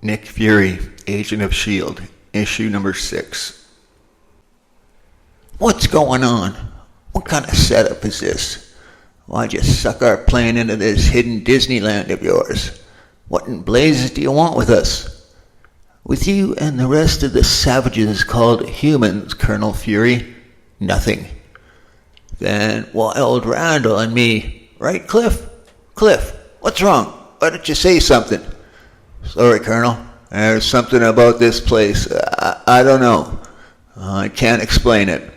Nick Fury, Agent of S.H.I.E.L.D., issue number 6. What's going on? What kind of setup is this? Why'd you suck our plane into this hidden Disneyland of yours? What in blazes do you want with us? With you and the rest of the savages called humans, Colonel Fury, nothing. Then Wild Randall and me, right, Cliff? Cliff, what's wrong? Why don't you say something? Sorry, Colonel. There's something about this place. I don't know. I can't explain it.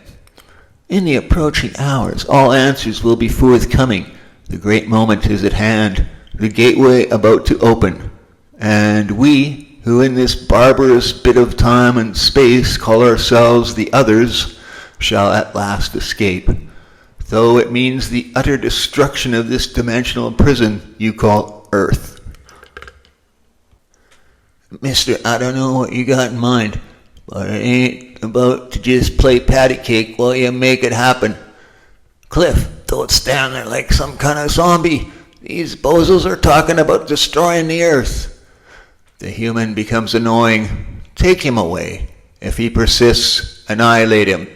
In the approaching hours, all answers will be forthcoming. The great moment is at hand, the gateway about to open. And we, who in this barbarous bit of time and space call ourselves the others, shall at last escape. Though it means the utter destruction of this dimensional prison you call Earth. Mister, I don't know what you got in mind, but it ain't about to just play patty cake while you make it happen. Cliff, don't stand there like some kind of zombie. These bozos are talking about destroying the Earth. The human becomes annoying. Take him away. If he persists, annihilate him.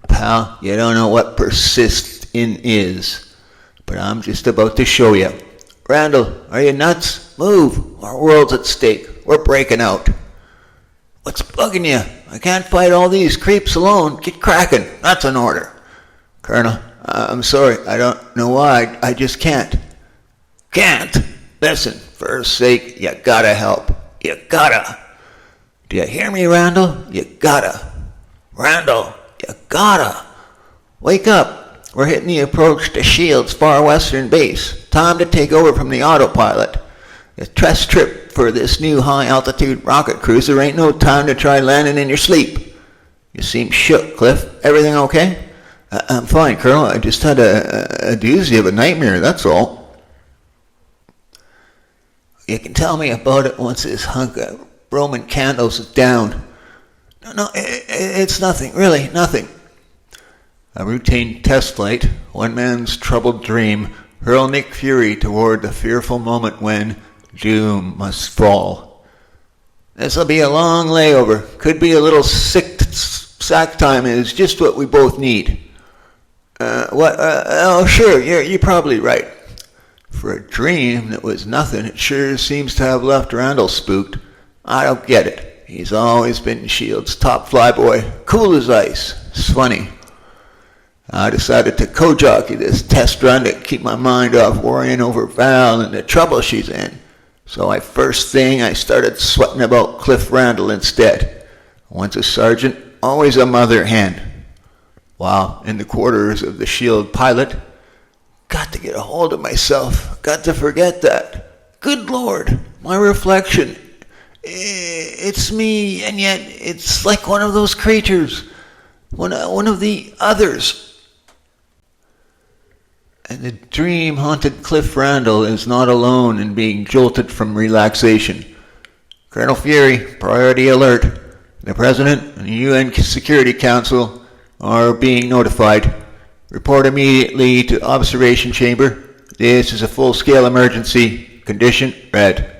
Pal, you don't know what persist in is, but I'm just about to show you. Randall, are you nuts? Move. Our world's at stake. We're breaking out. What's bugging you? I can't fight all these creeps alone. Get cracking. That's an order. Colonel, I'm sorry. I don't know why. I just can't. Can't? Listen, for her sake, you gotta help. You gotta. Do you hear me, Randall? You gotta. Randall, you gotta. Wake up. We're hitting the approach to S.H.I.E.L.D.'s far western base. Time to take over from the autopilot. The test trip for this new high-altitude rocket cruiser ain't no time to try landing in your sleep. You seem shook, Cliff. Everything okay? I'm fine, Colonel. I just had a doozy of a nightmare, that's all. You can tell me about it once this hunk of Roman candles is down. No, it's nothing, really, nothing. A routine test flight, one man's troubled dream, hurl Nick Fury toward the fearful moment when doom must fall. This'll be a long layover. Could be a little sack time is just what we both need. Oh, sure, you're probably right. For a dream that was nothing, it sure seems to have left Randall spooked. I don't get it. He's always been S.H.I.E.L.D.'s top flyboy, cool as ice. It's funny. I decided to co-jockey this test run to keep my mind off worrying over Val and the trouble she's in. So first thing I started sweating about Cliff Randall instead. Once a sergeant, always a mother hen. While in the quarters of the S.H.I.E.L.D. pilot, got to get a hold of myself. Got to forget that. Good Lord, my reflection. It's me, and yet it's like one of those creatures. One of the others. And the dream-haunted Cliff Randall is not alone in being jolted from relaxation. Colonel Fury, priority alert. The President and the UN Security Council are being notified. Report immediately to observation chamber. This is a full-scale emergency. Condition red.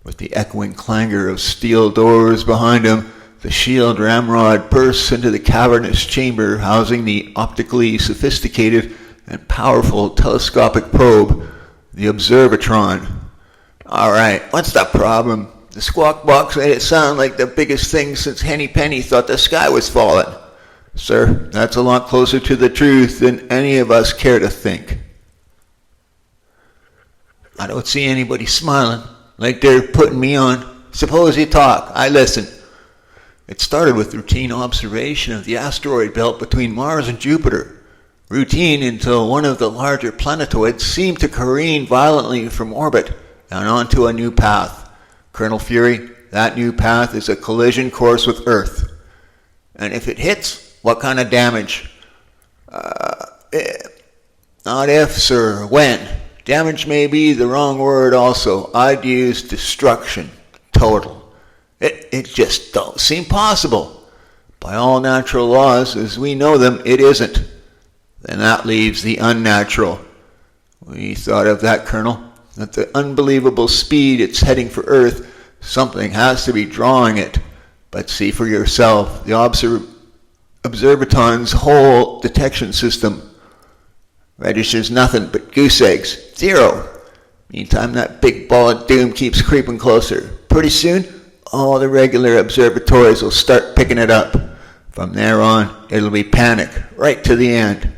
With the echoing clangor of steel doors behind him, the S.H.I.E.L.D. ramrod bursts into the cavernous chamber housing the optically sophisticated and powerful telescopic probe, the Observatron. All right, what's the problem? The squawk box made it sound like the biggest thing since Henny Penny thought the sky was falling. Sir, that's a lot closer to the truth than any of us care to think. I don't see anybody smiling, like they're putting me on. Suppose you talk, I listen. It started with routine observation of the asteroid belt between Mars and Jupiter. Routine until one of the larger planetoids seemed to careen violently from orbit and onto a new path. Colonel Fury, that new path is a collision course with Earth. And if it hits, what kind of damage? Not if, sir, when. Damage may be the wrong word also. I'd use destruction. Total. It just don't seem possible. By all natural laws, as we know them, it isn't. Then that leaves the unnatural. We thought of that, Colonel. At the unbelievable speed it's heading for Earth, Something has to be drawing it. But see for yourself, the Observaton's whole detection system registers nothing but goose eggs. 0. Meantime, that big ball of doom keeps creeping closer. Pretty soon, all the regular observatories will start picking it up. From there on, it'll be panic, right to the end.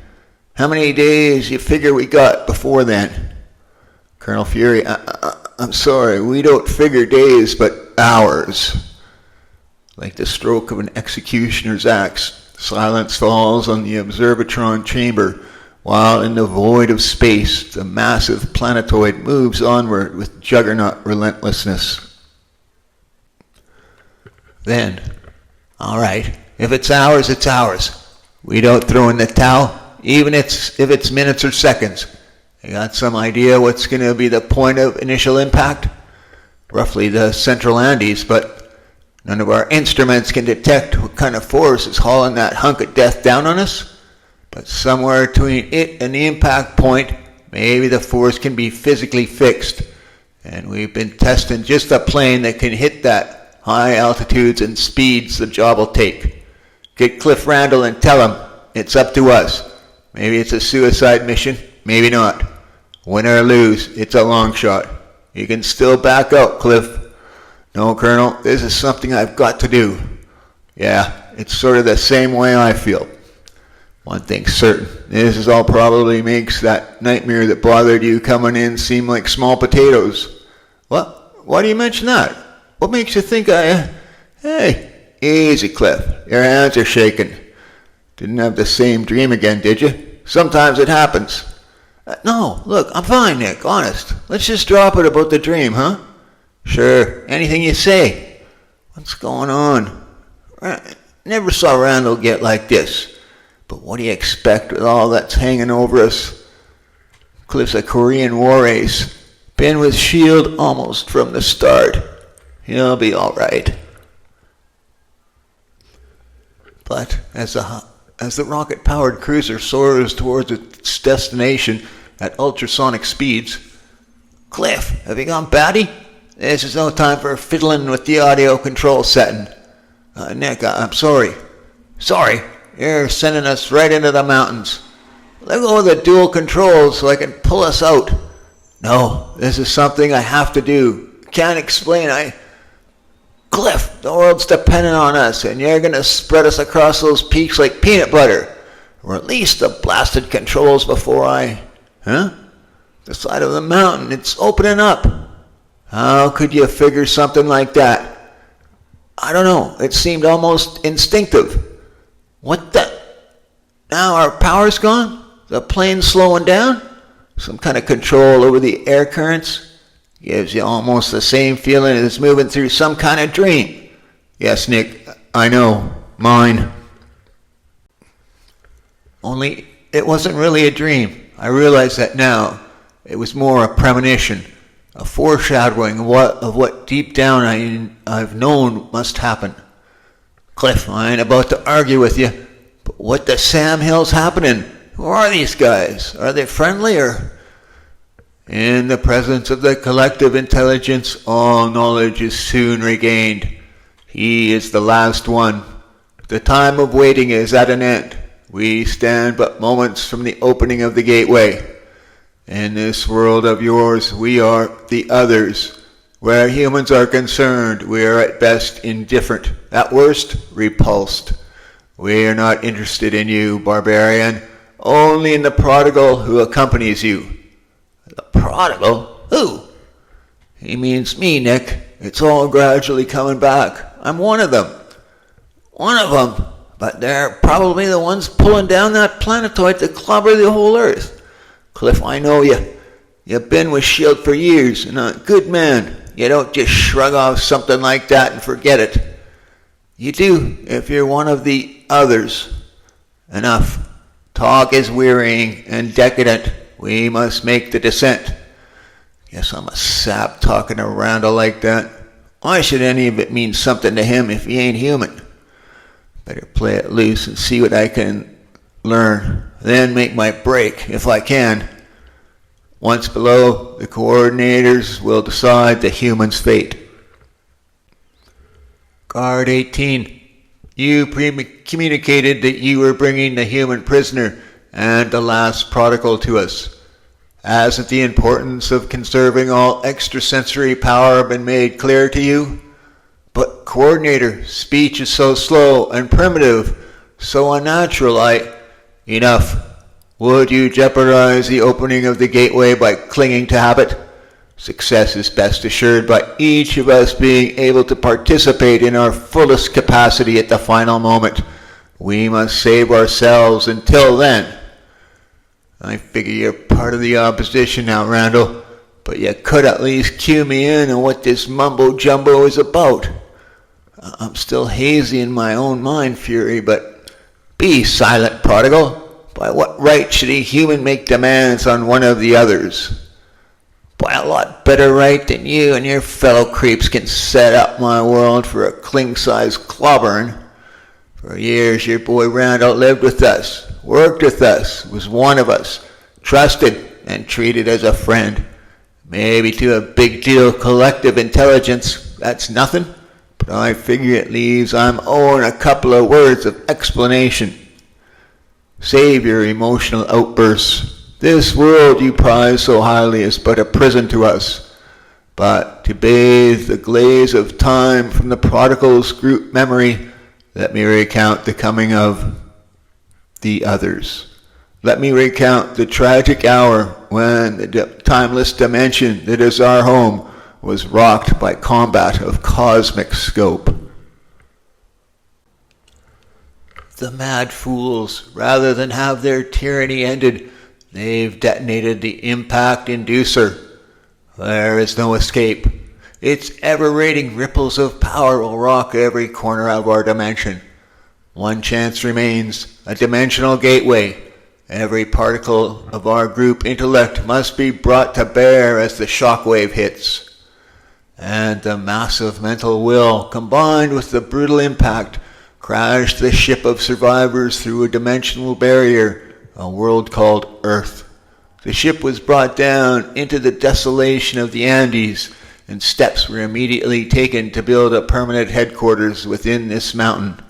How many days you figure we got before then? Colonel Fury, I'm sorry, we don't figure days, but hours. Like the stroke of an executioner's axe, silence falls on the Observatron chamber, while in the void of space, the massive planetoid moves onward with juggernaut relentlessness. Then, all right, if it's hours, it's hours. We don't throw in the towel, even if it's minutes or seconds. You got some idea what's going to be the point of initial impact? Roughly the central Andes, but none of our instruments can detect what kind of force is hauling that hunk of death down on us. But somewhere between it and the impact point, maybe the force can be physically fixed. And we've been testing just a plane that can hit that high altitudes and speeds the job will take. Get Cliff Randall and tell him it's up to us. Maybe it's a suicide mission, maybe not. Win or lose, it's a long shot. You can still back out, Cliff. No, Colonel, this is something I've got to do. Yeah, it's sort of the same way I feel. One thing's certain, this is all probably makes that nightmare that bothered you coming in seem like small potatoes. What? Why do you mention that? What makes you think Hey, easy, Cliff. Your hands are shaking. Didn't have the same dream again, did you? Sometimes it happens. No, look, I'm fine, Nick, honest. Let's just drop it about the dream, huh? Sure, anything you say. What's going on? Never saw Randall get like this. But what do you expect with all that's hanging over us? Cliff's a Korean War ace. Been with S.H.I.E.L.D. almost from the start. He'll be all right. But as the rocket-powered cruiser soars towards its destination at ultrasonic speeds, Cliff, have you gone batty? This is no time for fiddling with the audio control setting. Nick, I'm sorry. Sorry? You're sending us right into the mountains. Let go of the dual controls so I can pull us out. No, this is something I have to do. Can't explain. Cliff, the world's dependent on us, and you're going to spread us across those peaks like peanut butter. Release the blasted controls before Huh? The side of the mountain, it's opening up. How could you figure something like that? I don't know. It seemed almost instinctive. What the? Now our power's gone? The plane's slowing down? Some kind of control over the air currents? Gives you almost the same feeling as moving through some kind of dream. Yes, Nick, I know. Mine. Only it wasn't really a dream. I realize that now. It was more a premonition, a foreshadowing of what deep down I've known must happen. Cliff, I ain't about to argue with you, but what the Sam Hill's happening? Who are these guys? Are they friendly or? In the presence of the collective intelligence, all knowledge is soon regained. He is the last one. The time of waiting is at an end. We stand but moments from the opening of the gateway. In this world of yours, we are the others. Where humans are concerned, we are at best indifferent, at worst repulsed. We are not interested in you, barbarian, only in the prodigal who accompanies you. The prodigal? Who? He means me, Nick. It's all gradually coming back. I'm one of them. One of them? But they're probably the ones pulling down that planetoid to clobber the whole Earth. Cliff, I know you. You've been with S.H.I.E.L.D. for years, and a good man. You don't just shrug off something like that and forget it. You do, if you're one of the others. Enough. Talk is wearying and decadent. We must make the descent. Guess I'm a sap talking to Randall like that. Why should any of it mean something to him if he ain't human? Better play it loose and see what I can learn. Then make my break, if I can. Once below, the coordinators will decide the human's fate. Guard 18, you communicated that you were bringing the human prisoner and the last prodigal to us. Hasn't the importance of conserving all extrasensory power been made clear to you? But, Coordinator, speech is so slow and primitive, so unnatural. Enough. Would you jeopardize the opening of the gateway by clinging to habit? Success is best assured by each of us being able to participate in our fullest capacity at the final moment. We must save ourselves until then. I figure you're part of the opposition now, Randall, but you could at least cue me in on what this mumbo-jumbo is about. I'm still hazy in my own mind, Fury, but be silent, Prodigal. By what right should a human make demands on one of the others? By a lot better right than you and your fellow creeps can set up my world for a cling-sized clobbering. For years your boy Randall lived with us, worked with us, was one of us, trusted and treated as a friend. Maybe to a big deal collective intelligence, that's nothing, but I figure it leaves I'm owing a couple of words of explanation. Save your emotional outbursts. This world you prize so highly is but a prison to us. But to bathe the glaze of time from the prodigal's group memory, let me recount the coming of the others. Let me recount the tragic hour when the timeless dimension that is our home was rocked by combat of cosmic scope. The mad fools, rather than have their tyranny ended, they've detonated the impact inducer. There is no escape. Its ever-raging ripples of power will rock every corner of our dimension. One chance remains, a dimensional gateway. Every particle of our group intellect must be brought to bear as the shockwave hits. And the massive mental will, combined with the brutal impact, crashed the ship of survivors through a dimensional barrier, a world called Earth. The ship was brought down into the desolation of the Andes, and steps were immediately taken to build a permanent headquarters within this mountain.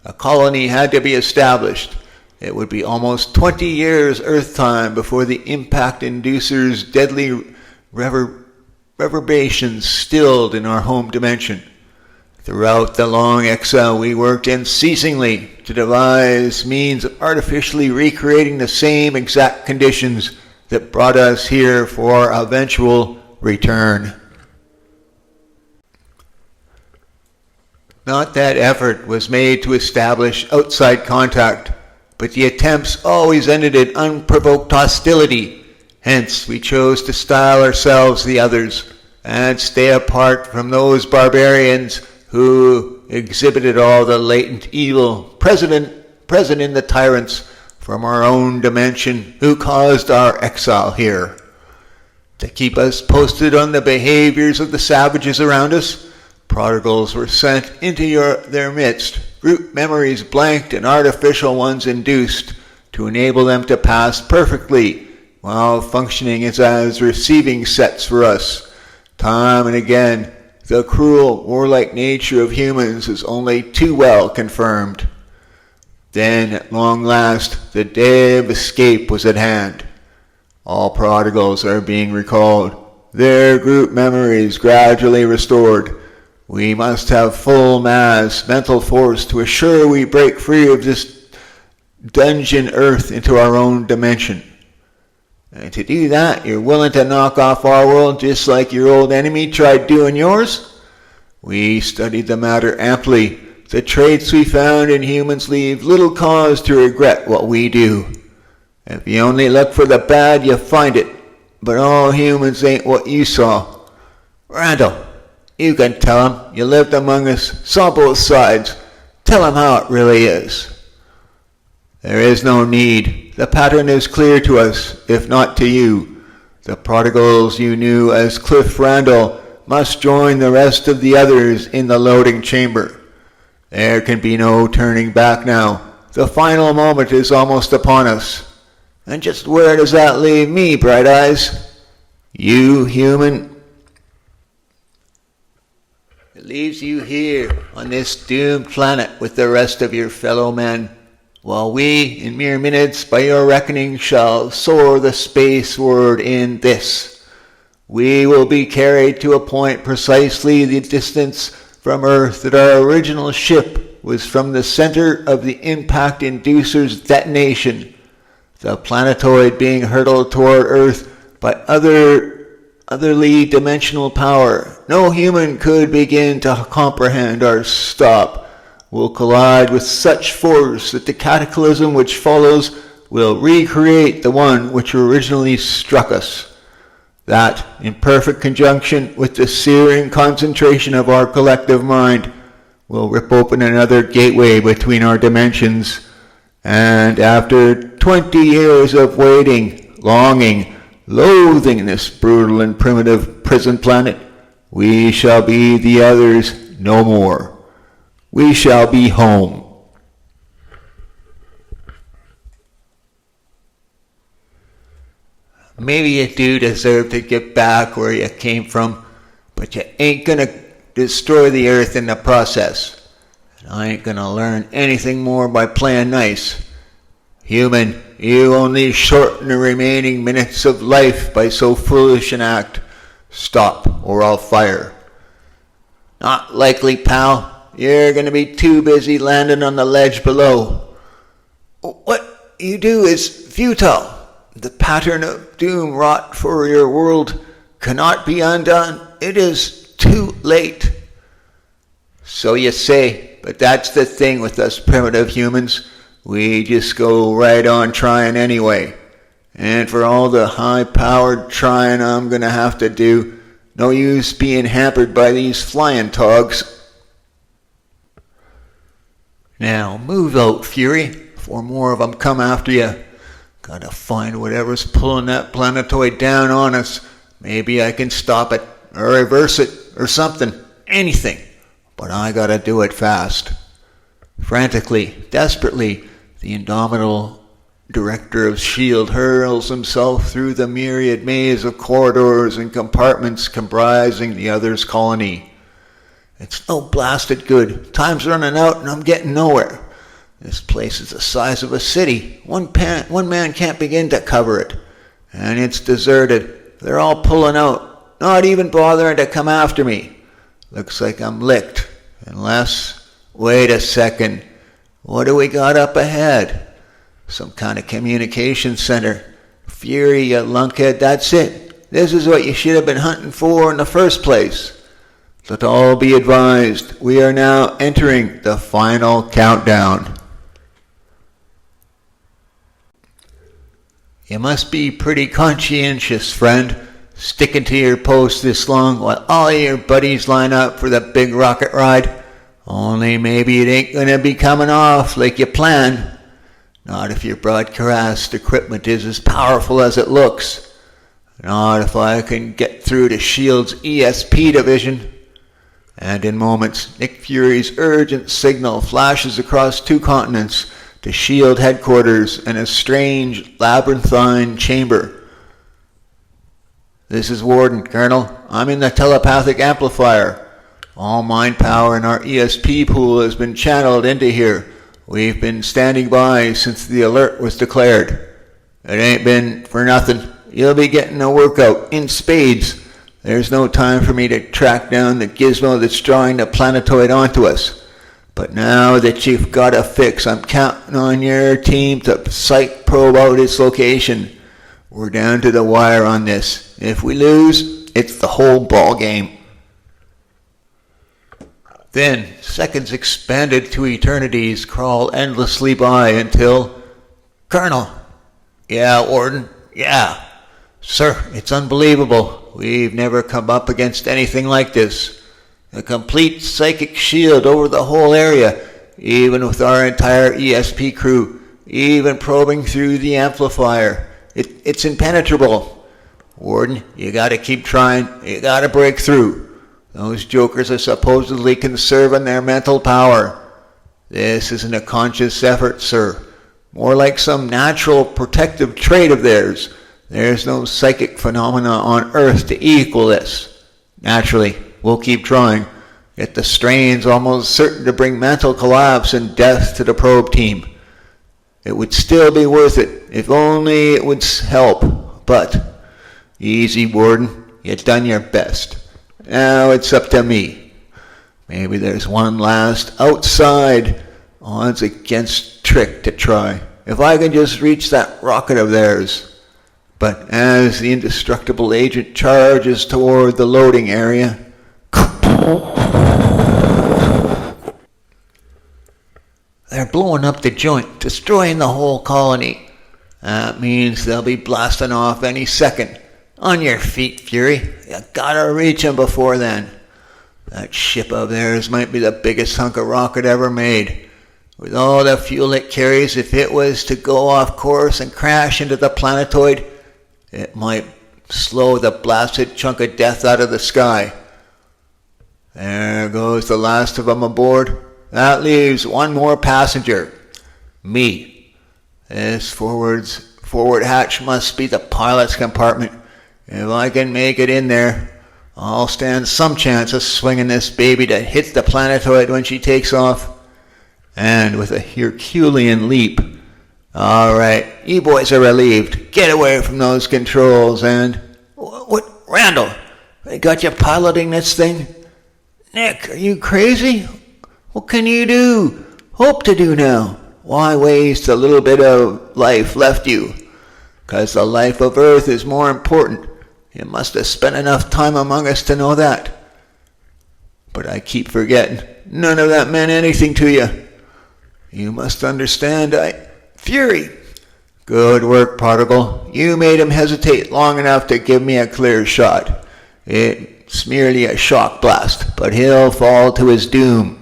A colony had to be established. It would be almost 20 years Earth time before the impact inducer's deadly reverberations stilled in our home dimension. Throughout the long exile, we worked unceasingly to devise means of artificially recreating the same exact conditions that brought us here for our eventual return. Not that effort was made to establish outside contact, but the attempts always ended in unprovoked hostility. Hence, we chose to style ourselves the others and stay apart from those barbarians who exhibited all the latent evil present in the tyrants from our own dimension who caused our exile here. To keep us posted on the behaviors of the savages around us, prodigals were sent into their midst, group memories blanked and artificial ones induced to enable them to pass perfectly while functioning as receiving sets for us. Time and again, the cruel, warlike nature of humans is only too well confirmed. Then, at long last, the day of escape was at hand. All prodigals are being recalled, their group memories gradually restored. We must have full mass mental force to assure we break free of this dungeon Earth into our own dimension. And to do that, you're willing to knock off our world just like your old enemy tried doing yours? We studied the matter amply. The traits we found in humans leave little cause to regret what we do. If you only look for the bad, you find it. But all humans ain't what you saw. Randall, you can tell him. You lived among us, saw both sides. Tell him how it really is. There is no need. The pattern is clear to us, if not to you. The prodigals you knew as Cliff Randall must join the rest of the others in the loading chamber. There can be no turning back now. The final moment is almost upon us. And just where does that leave me, Bright Eyes? You, human? It leaves you here on this doomed planet with the rest of your fellow men, while we, in mere minutes, by your reckoning, shall soar the spaceward in this. We will be carried to a point precisely the distance from Earth that our original ship was from the center of the impact inducer's detonation, the planetoid being hurtled toward Earth by otherly dimensional power. No human could begin to comprehend or stop. Will collide with such force that the cataclysm which follows will recreate the one which originally struck us. That, in perfect conjunction with the searing concentration of our collective mind, will rip open another gateway between our dimensions, and after 20 years of waiting, longing, loathing this brutal and primitive prison planet, we shall be the others no more. We shall be home. Maybe you do deserve to get back where you came from, but you ain't gonna destroy the earth in the process. And I ain't gonna learn anything more by playing nice. Human, you only shorten the remaining minutes of life by so foolish an act. Stop, or I'll fire. Not likely, pal. You're gonna be too busy landing on the ledge below. What you do is futile. The pattern of doom wrought for your world cannot be undone. It is too late. So you say, but that's the thing with us primitive humans. We just go right on trying anyway. And for all the high-powered trying I'm going to have to do, no use being hampered by these flying togs. Now, move out, Fury, before more of them come after you. Gotta find whatever's pulling that planetoid down on us. Maybe I can stop it, or reverse it, or something. Anything. But I gotta do it fast. Frantically, desperately, the indomitable director of S.H.I.E.L.D. hurls himself through the myriad maze of corridors and compartments comprising the other's colony. It's no blasted good. Time's running out and I'm getting nowhere. This place is the size of a city. One man can't begin to cover it. And it's deserted. They're all pulling out, not even bothering to come after me. Looks like I'm licked. Unless, wait a second, what do we got up ahead? Some kind of communication center. Fury, you lunkhead, that's it. This is what you should have been hunting for in the first place. Let all be advised, we are now entering the final countdown. You must be pretty conscientious, friend, sticking to your post this long while all your buddies line up for the big rocket ride. Only maybe it ain't gonna be coming off like you planned. Not if your broadcast equipment is as powerful as it looks. Not if I can get through to S.H.I.E.L.D.'s ESP division. And in moments, Nick Fury's urgent signal flashes across 2 continents to S.H.I.E.L.D. headquarters in a strange, labyrinthine chamber. This is Warden, Colonel. I'm in the telepathic amplifier. All mind power in our ESP pool has been channeled into here. We've been standing by since the alert was declared. It ain't been for nothing. You'll be getting a workout in spades. There's no time for me to track down the gizmo that's drawing the planetoid onto us. But now that you've got a fix, I'm counting on your team to psych probe out its location. We're down to the wire on this. If we lose, it's the whole ball game. Then, seconds expanded to eternities crawl endlessly by until... Colonel. Yeah, Warden. Yeah. Sir, it's unbelievable. We've never come up against anything like this. A complete psychic shield over the whole area, even with our entire ESP crew, even probing through the amplifier. It's impenetrable. Warden, you gotta keep trying. You gotta break through. Those jokers are supposedly conserving their mental power. This isn't a conscious effort, sir. More like some natural protective trait of theirs. There's no psychic phenomena on Earth to equal this. Naturally, we'll keep trying. yet the strain's almost certain to bring mental collapse and death to the probe team. It would still be worth it if only it would help, but easy, Warden, you done your best. Now it's up to me. Maybe there's one last outside odds against trick to try. If I can just reach that rocket of theirs. But as the indestructible agent charges toward the loading area, they're blowing up the joint, destroying the whole colony. That means they'll be blasting off any second. On your feet, Fury. You gotta reach 'em before then. That ship of theirs might be the biggest hunk of rocket ever made. With all the fuel it carries, if it was to go off course and crash into the planetoid, it might slow the blasted chunk of death out of the sky. There goes the last of 'em aboard. That leaves one more passenger. Me. This forward hatch must be the pilot's compartment. If I can make it in there, I'll stand some chance of swinging this baby to hit the planetoid when she takes off. And with a Herculean leap. All right, you boys are relieved. Get away from those controls and... What? Randall, they got you piloting this thing? Nick, are you crazy? What can you do? Hope to do now? Why waste a little bit of life left you? 'Cause the life of Earth is more important. You must have spent enough time among us to know that. But I keep forgetting. None of that meant anything to you. You must understand, Fury! Good work, Prodigal. You made him hesitate long enough to give me a clear shot. It's merely a shock blast, but he'll fall to his doom.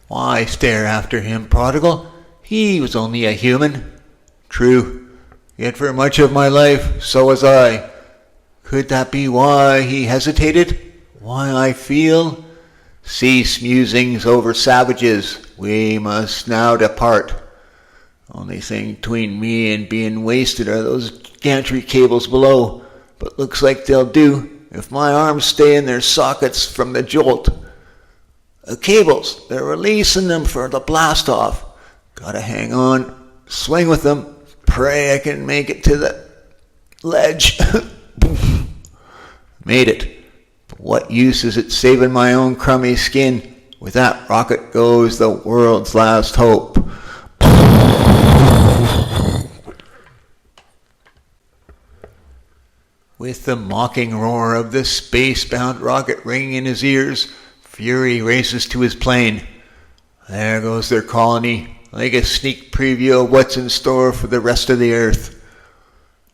Why stare after him, Prodigal? He was only a human. True. Yet for much of my life, so was I. Could that be why he hesitated? Why I feel? Cease musings over savages. We must now depart. Only thing between me and being wasted are those gantry cables below. But looks like they'll do, if my arms stay in their sockets from the jolt. Cables, they're releasing them for the blast-off. Gotta hang on, swing with them. Pray I can make it to the ledge. Made it. But what use is it saving my own crummy skin? With that rocket goes the world's last hope. With the mocking roar of the space-bound rocket ringing in his ears, Fury races to his plane. There goes their colony, like a sneak preview of what's in store for the rest of the Earth.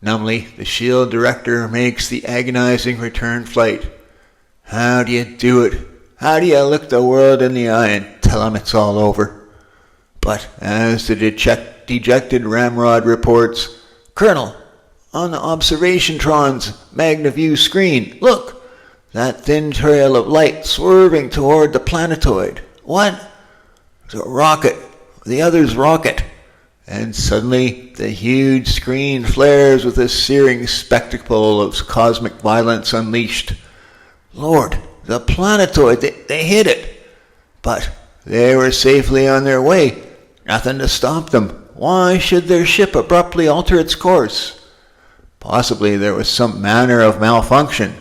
Numbly, the S.H.I.E.L.D. director makes the agonizing return flight. How do you do it? How do you look the world in the eye and tell him it's all over? But as the dejected Ramrod reports, Colonel, on the observation-tron's Magnaview screen, look, that thin trail of light swerving toward the planetoid. What? It's a rocket. The other's rocket. And suddenly the huge screen flares with a searing spectacle of cosmic violence unleashed. Lord, the planetoid, they hit it. But they were safely on their way. Nothing to stop them. Why should their ship abruptly alter its course? Possibly there was some manner of malfunction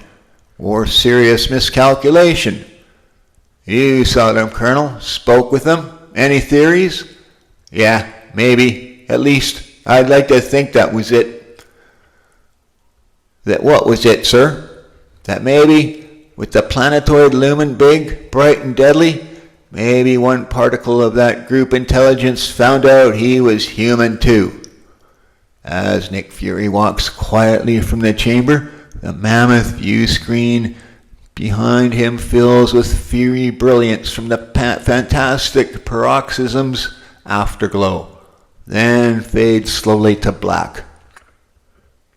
or serious miscalculation. You saw them, Colonel. Spoke with them. Any theories? Yeah, maybe. At least, I'd like to think that was it. That what was it, sir? That maybe, with the planetoid looming big, bright and deadly, maybe one particle of that group intelligence found out he was human too. As Nick Fury walks quietly from the chamber, the mammoth view screen behind him fills with fiery brilliance from the fantastic paroxysm's afterglow, then fades slowly to black.